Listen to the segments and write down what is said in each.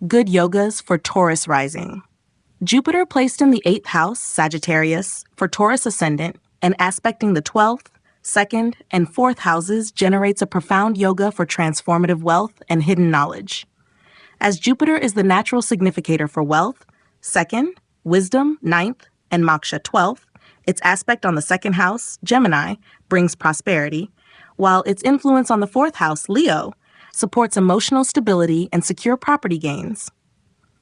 Good yogas for Taurus rising. Jupiter placed in the 8th house, Sagittarius, for Taurus ascendant, and aspecting the 12th, 2nd, and 4th houses generates a profound yoga for transformative wealth and hidden knowledge. As Jupiter is the natural significator for wealth, 2nd, wisdom, 9th, and moksha, 12th, its aspect on the 2nd house, Gemini, brings prosperity, while its influence on the 4th house, Leo, supports emotional stability and secure property gains.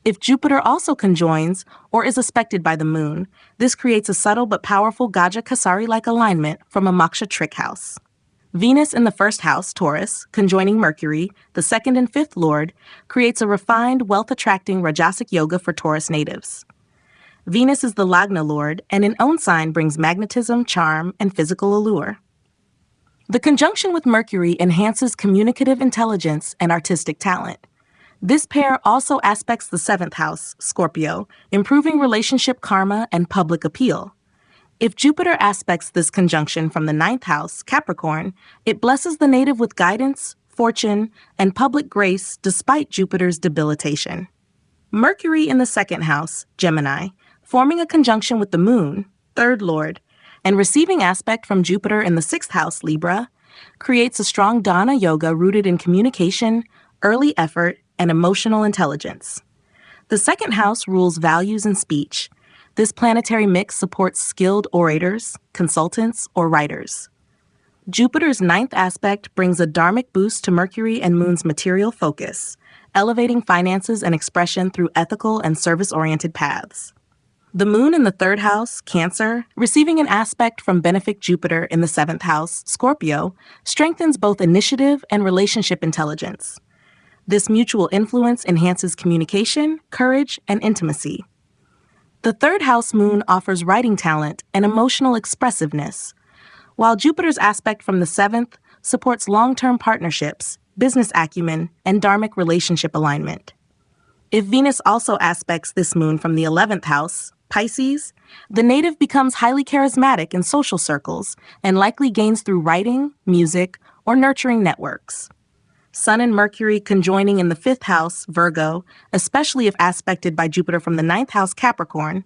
If Jupiter also conjoins or is aspected by the moon, this creates a subtle but powerful Gaja-Kasari-like alignment from a moksha trick house. Venus in the 1st house, Taurus, conjoining Mercury, the 2nd and 5th lord, creates a refined, wealth-attracting Rajasic yoga for Taurus natives. Venus is the Lagna lord, and in own sign brings magnetism, charm, and physical allure. The conjunction with Mercury enhances communicative intelligence and artistic talent. This pair also aspects the 7th house, Scorpio, improving relationship karma and public appeal. If Jupiter aspects this conjunction from the 9th house, Capricorn, it blesses the native with guidance, fortune, and public grace despite Jupiter's debilitation. Mercury in the 2nd house, Gemini, forming a conjunction with the moon, 3rd lord, and receiving aspect from Jupiter in the 6th house, Libra, creates a strong dana yoga rooted in communication, early effort, and emotional intelligence. The 2nd house rules values and speech. This planetary mix supports skilled orators, consultants, or writers. Jupiter's 9th aspect brings a dharmic boost to Mercury and Moon's material focus, elevating finances and expression through ethical and service-oriented paths. The moon in the 3rd house, Cancer, receiving an aspect from benefic Jupiter in the 7th house, Scorpio, strengthens both initiative and relationship intelligence. This mutual influence enhances communication, courage, and intimacy. The 3rd house moon offers writing talent and emotional expressiveness, while Jupiter's aspect from the 7th supports long-term partnerships, business acumen, and dharmic relationship alignment. If Venus also aspects this moon from the 11th house, Pisces, the native becomes highly charismatic in social circles and likely gains through writing, music, or nurturing networks. Sun and Mercury conjoining in the 5th house, Virgo, especially if aspected by Jupiter from the 9th house, Capricorn,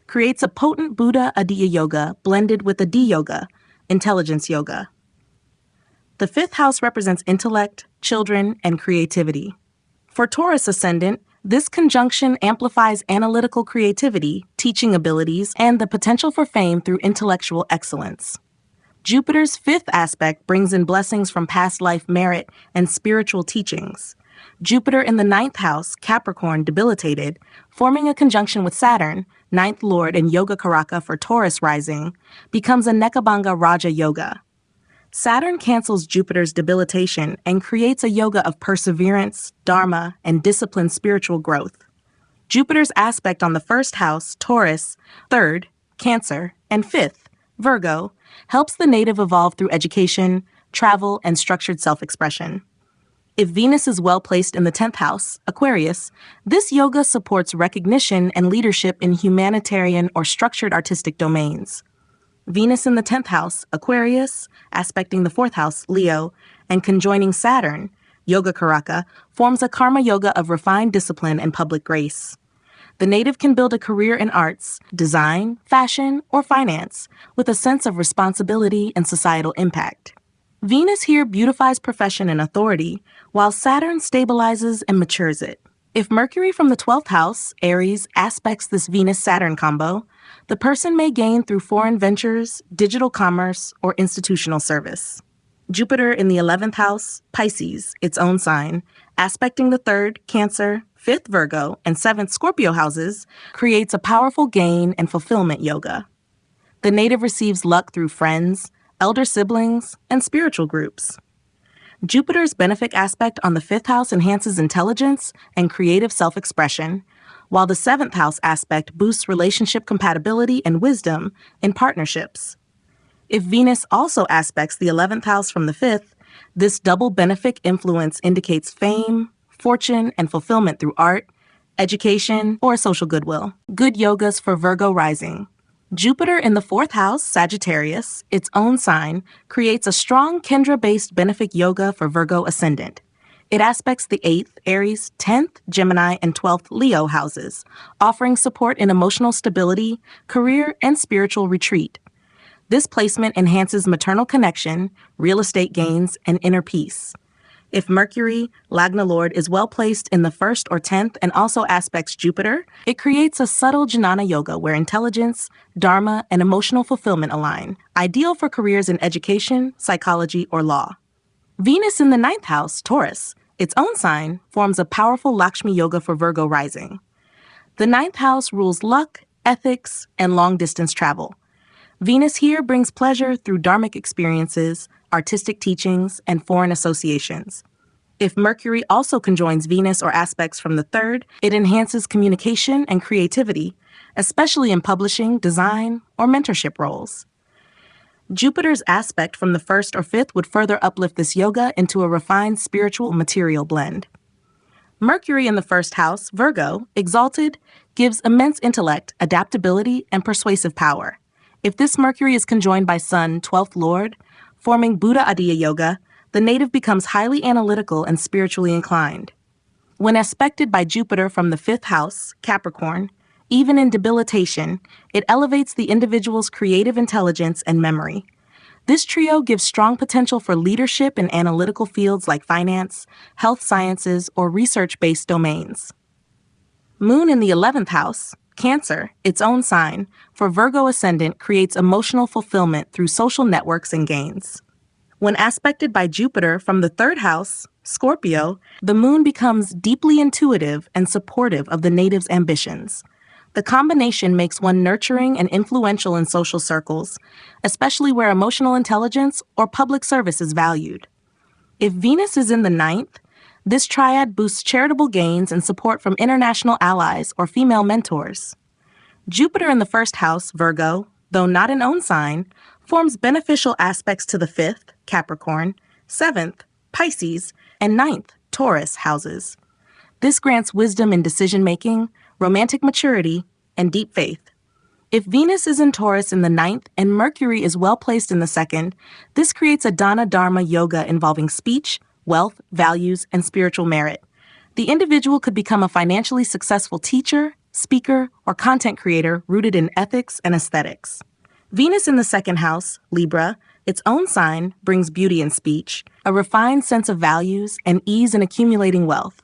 creates a potent Budha-Aditya Yoga blended with a D-Yoga, intelligence yoga. The 5th house represents intellect, children, and creativity. For Taurus ascendant, this conjunction amplifies analytical creativity, teaching abilities, and the potential for fame through intellectual excellence. Jupiter's 5th aspect brings in blessings from past life merit and spiritual teachings. Jupiter in the 9th house, Capricorn, debilitated, forming a conjunction with Saturn, 9th lord and yoga karaka for Taurus rising, becomes a Bhanga Raja Yoga. Saturn cancels Jupiter's debilitation and creates a yoga of perseverance, dharma, and disciplined spiritual growth. Jupiter's aspect on the 1st house, Taurus, 3rd, Cancer, and 5th, Virgo, helps the native evolve through education, travel, and structured self-expression. If Venus is well placed in the 10th house, Aquarius, this yoga supports recognition and leadership in humanitarian or structured artistic domains. Venus in the 10th house, Aquarius, aspecting the 4th house, Leo, and conjoining Saturn, Yoga Karaka, forms a karma yoga of refined discipline and public grace. The native can build a career in arts, design, fashion, or finance with a sense of responsibility and societal impact. Venus here beautifies profession and authority, while Saturn stabilizes and matures it. If Mercury from the 12th house, Aries, aspects this Venus-Saturn combo, the person may gain through foreign ventures, digital commerce, or institutional service. Jupiter in the 11th house, Pisces, its own sign, aspecting the 3rd, Cancer, 5th, Virgo, and 7th, Scorpio houses, creates a powerful gain and fulfillment yoga. The native receives luck through friends, elder siblings, and spiritual groups. Jupiter's benefic aspect on the 5th house enhances intelligence and creative self-expression, while the 7th house aspect boosts relationship compatibility and wisdom in partnerships. If Venus also aspects the 11th house from the 5th, this double benefic influence indicates fame, fortune, and fulfillment through art, education, or social goodwill. Good yogas for Virgo rising. Jupiter in the 4th house, Sagittarius, its own sign, creates a strong Kendra-based benefic yoga for Virgo ascendant. It aspects the 8th, Aries, 10th, Gemini, and 12th, Leo houses, offering support in emotional stability, career, and spiritual retreat. This placement enhances maternal connection, real estate gains, and inner peace. If Mercury, Lagna Lord, is well placed in the 1st or 10th and also aspects Jupiter, it creates a subtle jnana yoga where intelligence, dharma, and emotional fulfillment align, ideal for careers in education, psychology, or law. Venus in the 9th house, Taurus, its own sign, forms a powerful Lakshmi yoga for Virgo rising. The 9th house rules luck, ethics, and long-distance travel. Venus here brings pleasure through dharmic experiences, artistic teachings, and foreign associations. If Mercury also conjoins Venus or aspects from the 3rd, it enhances communication and creativity, especially in publishing, design, or mentorship roles. Jupiter's aspect from the 1st or 5th would further uplift this yoga into a refined spiritual material blend. Mercury in the 1st house, Virgo, exalted, gives immense intellect, adaptability, and persuasive power. If this Mercury is conjoined by Sun, 12th Lord, forming Budha-Aditya Yoga, the native becomes highly analytical and spiritually inclined. When aspected by Jupiter from the 5th house, Capricorn, even in debilitation, it elevates the individual's creative intelligence and memory. This trio gives strong potential for leadership in analytical fields like finance, health sciences, or research-based domains. Moon in the 11th house, Cancer, its own sign, for Virgo ascendant creates emotional fulfillment through social networks and gains. When aspected by Jupiter from the 3rd house, Scorpio, the moon becomes deeply intuitive and supportive of the native's ambitions. The combination makes one nurturing and influential in social circles, especially where emotional intelligence or public service is valued. If Venus is in the 9th, this triad boosts charitable gains and support from international allies or female mentors. Jupiter in the 1st house, Virgo, though not an own sign, forms beneficial aspects to the 5th, Capricorn, 7th, Pisces, and 9th, Taurus houses. This grants wisdom in decision-making, romantic maturity, and deep faith. If Venus is in Taurus in the 9th and Mercury is well placed in the 2nd, this creates a Dana Dharma yoga involving speech, wealth, values, and spiritual merit. The individual could become a financially successful teacher, speaker, or content creator rooted in ethics and aesthetics. Venus in the 2nd house, Libra, its own sign, brings beauty in speech, a refined sense of values, and ease in accumulating wealth.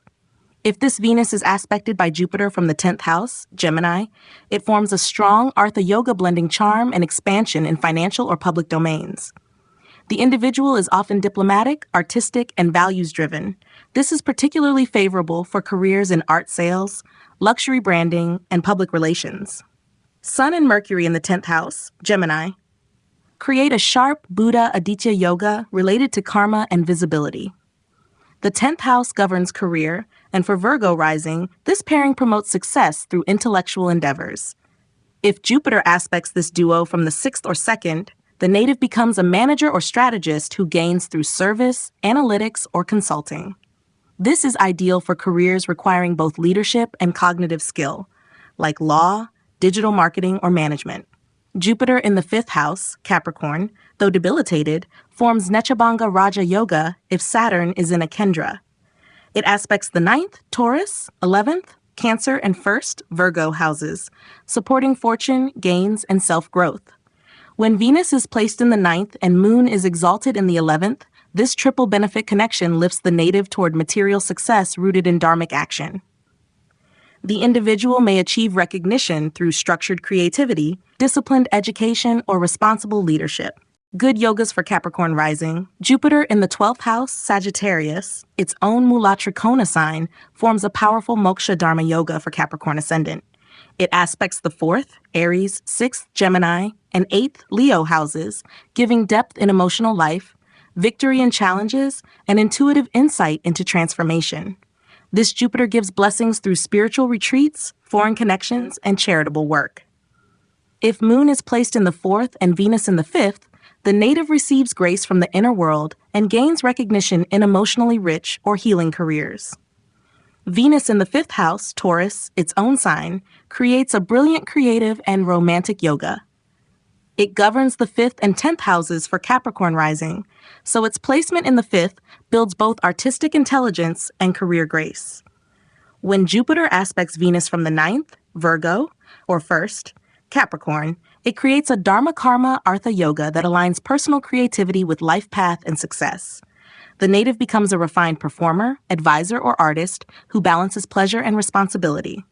If this Venus is aspected by Jupiter from the 10th house, Gemini, it forms a strong Artha Yoga blending charm and expansion in financial or public domains. The individual is often diplomatic, artistic, and values-driven. This is particularly favorable for careers in art sales, luxury branding, and public relations. Sun and Mercury in the 10th house, Gemini, create a sharp Budha-Aditya Yoga related to karma and visibility. The 10th house governs career, and for Virgo rising, this pairing promotes success through intellectual endeavors. If Jupiter aspects this duo from the 6th or 2nd, the native becomes a manager or strategist who gains through service, analytics, or consulting. This is ideal for careers requiring both leadership and cognitive skill, like law, digital marketing, or management. Jupiter in the 5th house, Capricorn, though debilitated, forms Neecha Raja Yoga if Saturn is in a Kendra. It aspects the 9th, Taurus, 11th, Cancer, and 1st, Virgo houses, supporting fortune, gains, and self-growth. When Venus is placed in the 9th and Moon is exalted in the 11th, this triple benefit connection lifts the native toward material success rooted in dharmic action. The individual may achieve recognition through structured creativity, disciplined education, or responsible leadership. Good yogas for Capricorn rising. Jupiter in the 12th house, Sagittarius, its own Mula Trikona sign, forms a powerful moksha dharma yoga for Capricorn ascendant. It aspects the 4th, Aries, 6th, Gemini, and 8th, Leo houses, giving depth in emotional life, victory in challenges, and intuitive insight into transformation. This Jupiter gives blessings through spiritual retreats, foreign connections, and charitable work. If Moon is placed in the 4th and Venus in the 5th, the native receives grace from the inner world and gains recognition in emotionally rich or healing careers. Venus in the 5th house, Taurus, its own sign, creates a brilliant creative and romantic yoga. It governs the 5th and 10th houses for Capricorn rising, so its placement in the 5th builds both artistic intelligence and career grace. When Jupiter aspects Venus from the 9th, Virgo, or 1st, Capricorn, it creates a Dharma Karma Artha Yoga that aligns personal creativity with life path and success. The native becomes a refined performer, advisor, or artist who balances pleasure and responsibility.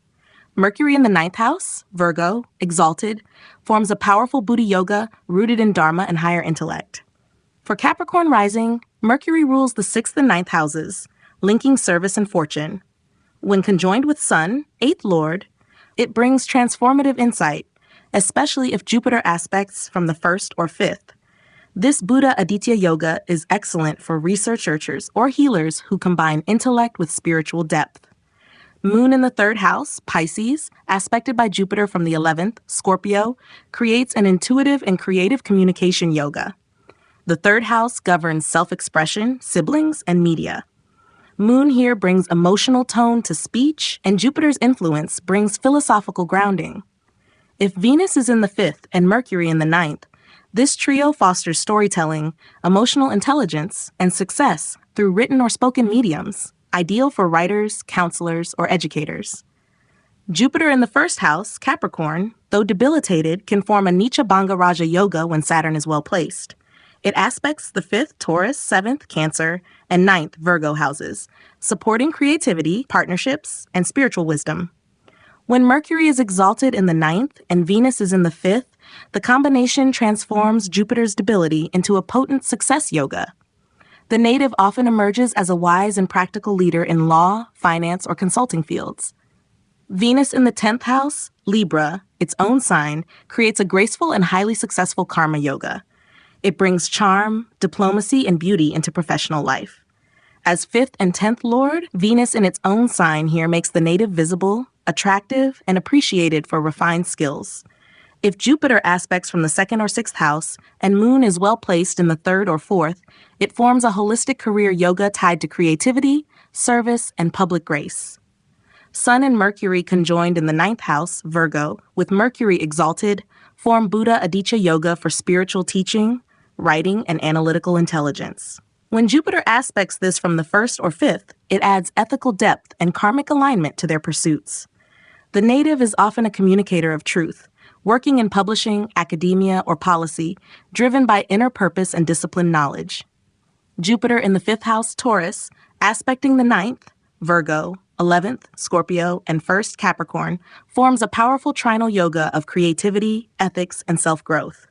Mercury in the 9th house, Virgo, exalted, forms a powerful Buddha Yoga rooted in Dharma and higher intellect. For Capricorn rising, Mercury rules the 6th and 9th houses, linking service and fortune. When conjoined with Sun, 8th Lord, it brings transformative insight, especially if Jupiter aspects from the 1st or 5th. This Budha-Aditya Yoga is excellent for researchers or healers who combine intellect with spiritual depth. Moon in the 3rd house, Pisces, aspected by Jupiter from the 11th, Scorpio, creates an intuitive and creative communication yoga. The 3rd house governs self-expression, siblings, and media. Moon here brings emotional tone to speech, and Jupiter's influence brings philosophical grounding. If Venus is in the 5th and Mercury in the 9th, this trio fosters storytelling, emotional intelligence, and success through written or spoken mediums, ideal for writers, counselors, or educators. Jupiter in the 1st house, Capricorn, though debilitated, can form a Neecha Bhanga Raja Yoga when Saturn is well placed. It aspects the 5th Taurus, 7th Cancer, and 9th Virgo houses, supporting creativity, partnerships, and spiritual wisdom. When Mercury is exalted in the 9th and Venus is in the 5th, the combination transforms Jupiter's debility into a potent success yoga. The native often emerges as a wise and practical leader in law, finance, or consulting fields. Venus in the 10th house, Libra, its own sign, creates a graceful and highly successful karma yoga. It brings charm, diplomacy, and beauty into professional life. As 5th and 10th Lord, Venus in its own sign here makes the native visible, attractive, and appreciated for refined skills. If Jupiter aspects from the 2nd or 6th house and Moon is well placed in the 3rd or 4th, it forms a holistic career yoga tied to creativity, service, and public grace. Sun and Mercury conjoined in the 9th house, Virgo, with Mercury exalted, form Budha-Aditya Yoga for spiritual teaching, writing, and analytical intelligence. When Jupiter aspects this from the 1st or 5th, it adds ethical depth and karmic alignment to their pursuits. The native is often a communicator of truth, working in publishing, academia, or policy, driven by inner purpose and disciplined knowledge. Jupiter in the 5th house, Taurus, aspecting the 9th, Virgo, 11th, Scorpio, and 1st, Capricorn, forms a powerful trinal yoga of creativity, ethics, and self-growth.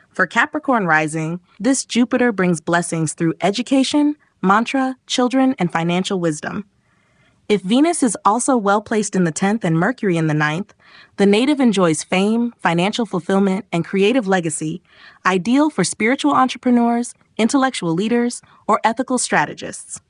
For Capricorn rising, this Jupiter brings blessings through education, mantra, children, and financial wisdom. If Venus is also well placed in the 10th and Mercury in the 9th, the native enjoys fame, financial fulfillment, and creative legacy, ideal for spiritual entrepreneurs, intellectual leaders, or ethical strategists.